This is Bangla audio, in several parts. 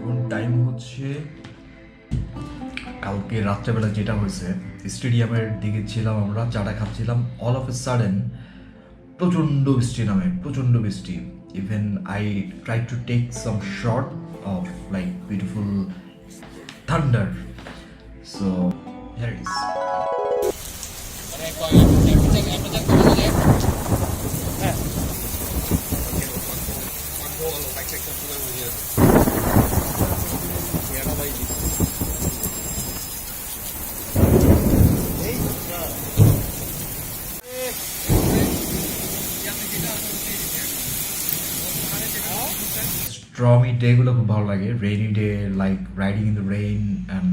এখন টাইম হচ্ছে কালকে রাত্রেবেলা যেটা হয়েছে, স্টেডিয়ামের দিকে ছিলাম আমরা, চাটা খাচ্ছিলাম, অল অফ এ সাডেন প্রচণ্ড বৃষ্টি নামে, প্রচণ্ড বৃষ্টি। Even I try to take some shot of like beautiful thunder. So here it is. Stormy ডেগুলো খুব ভালো লাগে, rainy day, like riding in the rain and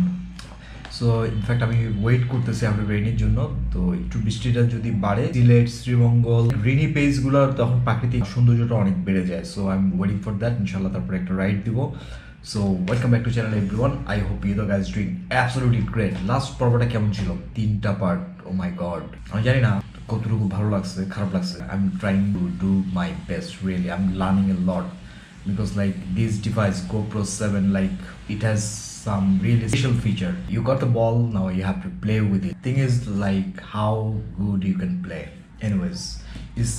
so in fact আমি ওয়েট করতেছি আমরা রেইনের জন্য। তো একটু বৃষ্টিটা যদি বাড়ে, সিলেট, শ্রীমঙ্গল, রেইনি পেজগুলো তখন প্রাকৃতিক সৌন্দর্যটা অনেক বেড়ে যায়। So I am waiting for that. ইনশাল্লাহ তারপরে একটা রাইড দিব। So welcome back to channel everyone. I hope you the guys doing absolutely great. Last পর্বটা কেমন ছিল? 3টা পার্ট, ও মাই গড। আমি জানি না কতটুকু ভালো লাগছে, খারাপ লাগছে। I am trying to do my best, really I am learning A lot because like this device GoPro 7, like it has some really special feature. You got the ball, now you have to play with it. Thing is like how good you can play. Anyways, it's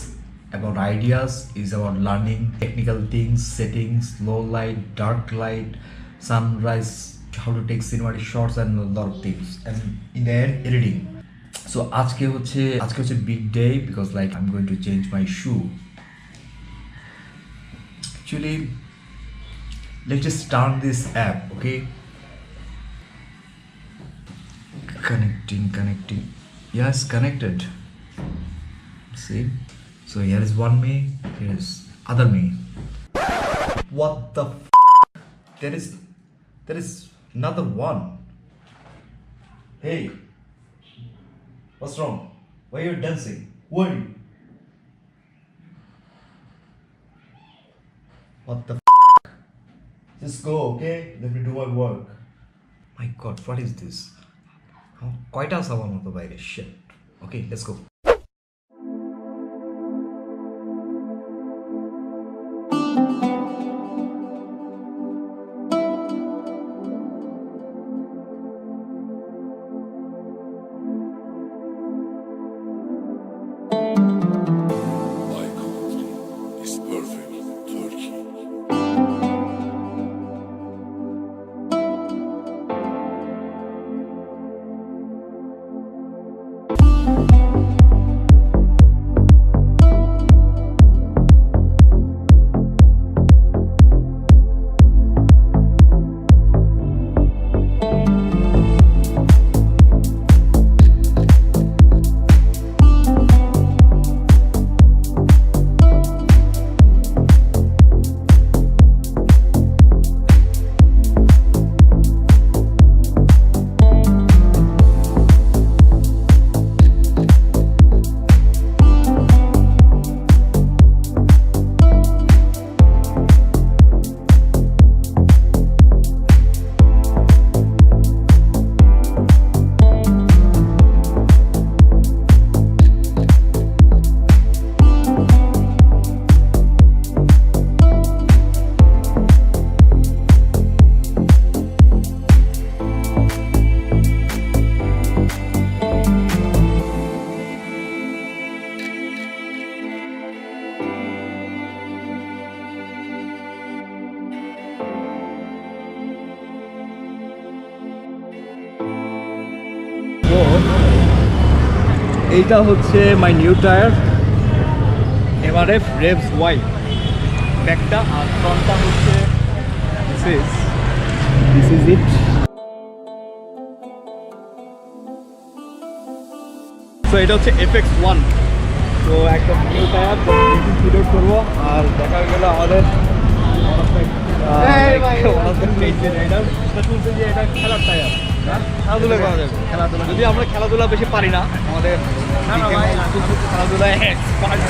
about ideas, it's about learning technical things, settings, low light, dark light, sunrise, how to take cinematic shots and a lot of things, and in the end editing. So আজকে হচ্ছে big day because like I'm going to change my shoe. Actually, let's just start this app, okay? Connecting. Yes, connected. See? So here is one me, here is other me. What the f? There is another one. Hey, what's wrong? Why are you dancing? Who are you? What the f? Just go, okay? Let me do my work. My god, what is this? Quite a someone on the virus. Shit. Okay, let's go. এইটা হচ্ছে my new tyre MRF Revz Y ব্যাকটা, আর ফ্রন্টটা হচ্ছে দিস ইজ ইট। সো এটা হচ্ছে FX1। তো একদম নিউ টায়ার ফিড আউট করবো। আর দেখা গেল আমাদের এটা খেলার টায়ার, খেলাধুলা করা যাবে। খেলাধুলা যদি আমরা খেলাধুলা বেশি পারি না, আমাদের খেলাধুলায় এক্সপার্ট।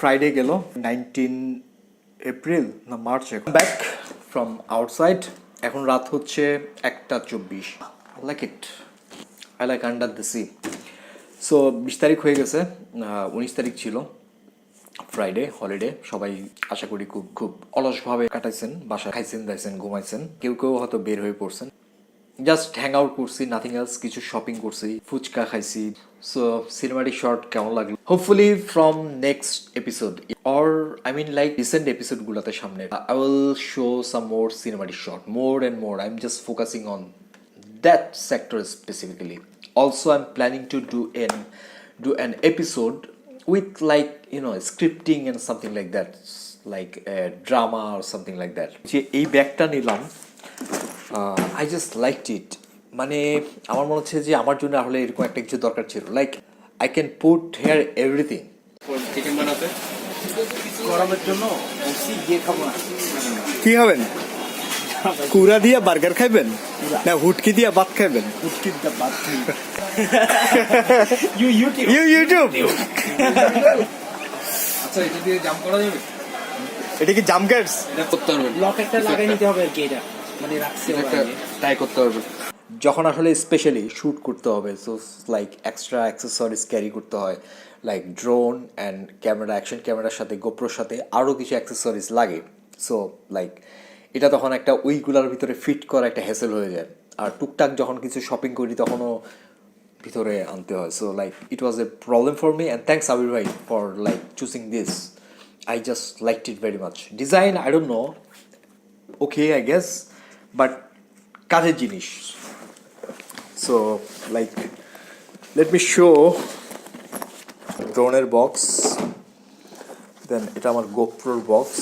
ফ্রাইডে গেল 19 এপ্রিল না মার্চ। এখন ব্যাক ফ্রম আউটসাইড। এখন রাত হচ্ছে 1:24। Like it, I like under the sea. So 20 তারিখ হয়ে গেছে, 19 তারিখ ছিল ফ্রাইডে হলিডে। সবাই আশা করি খুব খুব অলসভাবে কাটাইছেন, বাসা খাইছেন দাইছেন ঘুমাইছেন, কেউ কেউ হয়তো বের হয়ে পড়ছেন। জাস্ট হ্যাং আউট করছি, নাথিং এলস। কিছু শপিং করছি, ফুচকা খাইছি। সো সিনেমাটিক শর্ট কেমন লাগলো? Hopefully from next episode or I mean like recent episode গুলাতে সামনে I will show some more cinematic short, more and more. I am just focusing on that sector specifically. Also, I'm planning to do an episode with like scripting and something like that, like a drama or something like that. যে এই ব্যাগটা নিলাম, I just liked it. মানে আমার মনে হচ্ছে যে আমার জন্য আসলে এরকম একটা কিছু দরকার ছিল, like I can put here everything. Chicken বানাতে গরমের জন্য গিয়ে খাবো না। কি খাবেন? কুড়া দিয়ে বার্গার খাইবেন না হুটকি দিয়ে ভাত খাইবেন? হুটকি দিয়ে ভাত খাই। ইউটিউব। আচ্ছা, এটা দিয়ে জাম করা যাবে? এটা কি জাম গার্ডস? এটা করতে হবে, লকেটটা লাগাই নিতে হবে আর কি। এটা মানে রাখছে একটা ট্রাই করতে হবে যখন আসলে স্পেশালি শ্যুট করতে হবে। So like extra accessories carry করতে হয়, like drone and camera, action ক্যামেরার সাথে গোপ্রোর সাথে আরও কিছু অ্যাক্সেসরিজ লাগে। সো লাইক এটা তখন একটা উইগুলার ভিতরে ফিট করা একটা হ্যাসেল হয়ে যায়। আর টুকটাক যখন কিছু শপিং করি তখনও ভিতরে আনতে হয়। So like it was a problem for me, and thanks Abir ভাই for like choosing this. I just liked it very much. Design I don't know, okay I guess, but কাজের জিনিস। So like let me show ড্রোনের বক্স, দেন এটা আমার গোপ্রোর বক্স,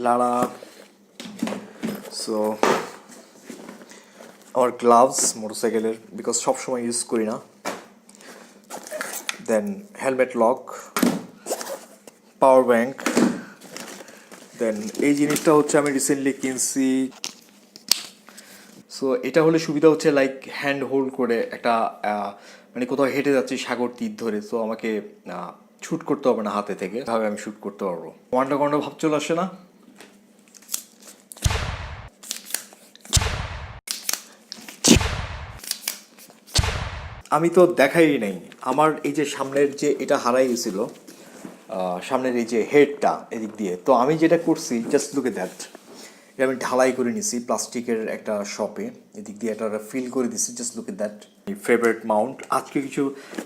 লাড়া, সো আমার গ্লাভস মোটরসাইকেলের, বিকজ সবসময় ইউজ করি না, then helmet lock, power bank, then এই জিনিসটা হচ্ছে আমি রিসেন্টলি কিনছি। সো এটা হলে সুবিধা হচ্ছে লাইক হ্যান্ড হোল্ড করে একটা মানে কোথাও হেঁটে যাচ্ছি সাগর তীর ধরে, সো আমাকে শ্যুট করতে হবে না হাতে থেকে, তাহলে আমি শ্যুট করতে পারবো। কমান্ডা কমান্ডা ভাব চলে আসে না? আমি তো দেখাই নাই আমার এই যে সামনের যে এটা হারাই গেছিল, সামনের এই যে হেডটা এদিক দিয়ে। তো আমি যেটা করছি, জাস্ট লুক এট দ্যাট, এটা আমি ঢালাই করে নিছি প্লাস্টিকের একটা শপে, এদিক দিয়ে এটা ফিল করে দিছি। Just look at that, favourite Mount. আজকে কিছু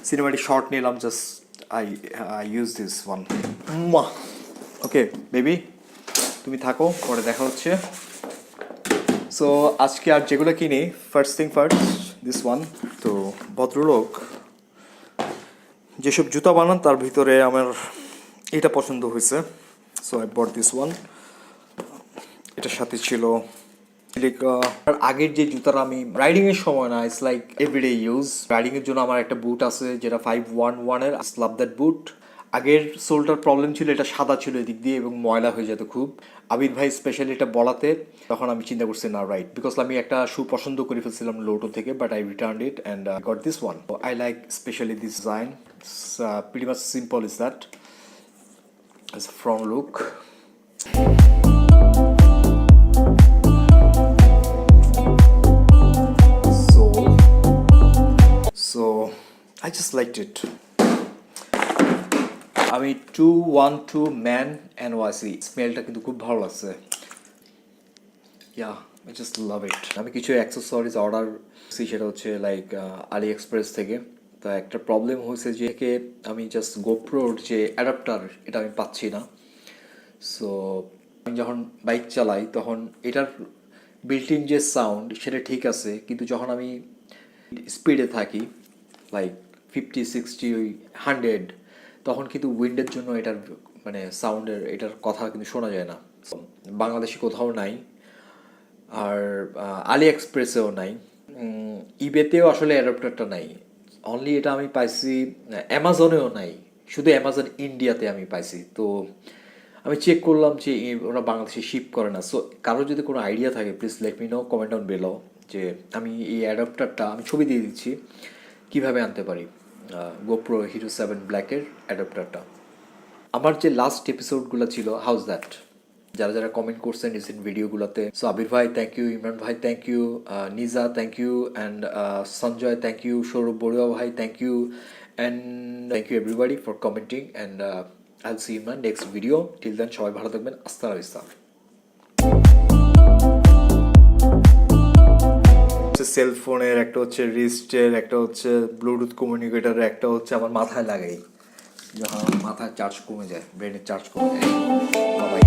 সিনেমাটিক শর্ট নিলাম, just I use this one. Okay baby, তুমি থাকো, পরে দেখা হচ্ছে। সো আজকে আর যেগুলো কিনি, first thing first, this one. তো ভদ্রলোক যেসব জুতা বানান তার ভিতরে আমার এটা পছন্দ হয়েছে, so I bought this one. এটার সাথে ছিল আর আগের যে জুতাটা আমি রাইডিংয়ের সময় না, ইটস লাইক এভরিডে ইউজ। রাইডিংয়ের জন্য আমার একটা বুট আছে যেটা 511-এর, লাভ দ্যাট বুট। আগের সোলটার প্রবলেম ছিল, এটা সাদা ছিল এদিক দিয়ে এবং ময়লা হয়ে যেত খুব। আবির ভাই স্পেশালি এটা বলাতে তখন আমি চিন্তা করছি না রাইট, বিকজ আমি একটা শু পছন্দ করে ফেলছিলাম লোটো থেকে, but I return it and got this one. I like specially this design, pretty much simple is that as a front look. So I just liked it. আমি 212 ম্যান NYC, স্মেলটা কিন্তু খুব ভালো লাগছে। I just love it. আমি কিছু অ্যাক্সেসরিজ অর্ডার করছি, সেটা হচ্ছে লাইক আলি এক্সপ্রেস থেকে। তো একটা প্রবলেম হয়েছে যে আমি জাস্ট গোপ্রোর যে অ্যাডাপ্টার এটা আমি পাচ্ছি না। সো আমি যখন বাইক চালাই তখন এটার বিল্ট ইন যে সাউন্ড সেটা ঠিক আছে, কিন্তু যখন আমি স্পিডে থাকি লাইক 50, 60, 100, তখন কিন্তু উইন্ডের জন্য এটার মানে সাউন্ডের এটার কথা কিন্তু শোনা যায় না। বাংলাদেশে কোথাও নাই, আর আলি এক্সপ্রেসেও নাই, ইবেতেও আসলে অ্যাডাপ্টারটা নাই। অনলি এটা আমি পাইছি অ্যামাজনেও নাই, শুধু অ্যামাজন ইন্ডিয়াতে আমি পাইছি। তো আমি চেক করলাম যে ওরা বাংলাদেশে শিপ করে না। সো কারো যদি কোনো আইডিয়া থাকে please let me no, comment down below, যে আমি এই অ্যাডাপ্টারটা আমি ছবি দিয়ে দিচ্ছি কীভাবে আনতে পারি। গোপ্রো হিরো 7 ব্ল্যাকের অ্যাডাপ্টারটা। আমার যে লাস্ট এপিসোডগুলো ছিল, হাউস দ্যাট, যারা যারা কমেন্ট করছেন রিসেন্ট ভিডিওগুলোতে, সো আবির ভাই থ্যাংক ইউ, ইমরান ভাই thank you, Nija thank you, and Sanjay thank you, Sourav Barua ভাই thank you, and thank you everybody for commenting, and I'll see you my next video. Till then সবাই ভালো থাকবেন। আসসালামু আলাইকুম। সেলফোনের একটা হচ্ছে রিস্টের, একটা হচ্ছে ব্লুটুথ কমিউনিকেটার, একটা হচ্ছে আমার মাথায় লাগাই যখন আমার মাথায় চার্জ কমে যায়, ব্রেনের চার্জ কমে যায়। বাবাই।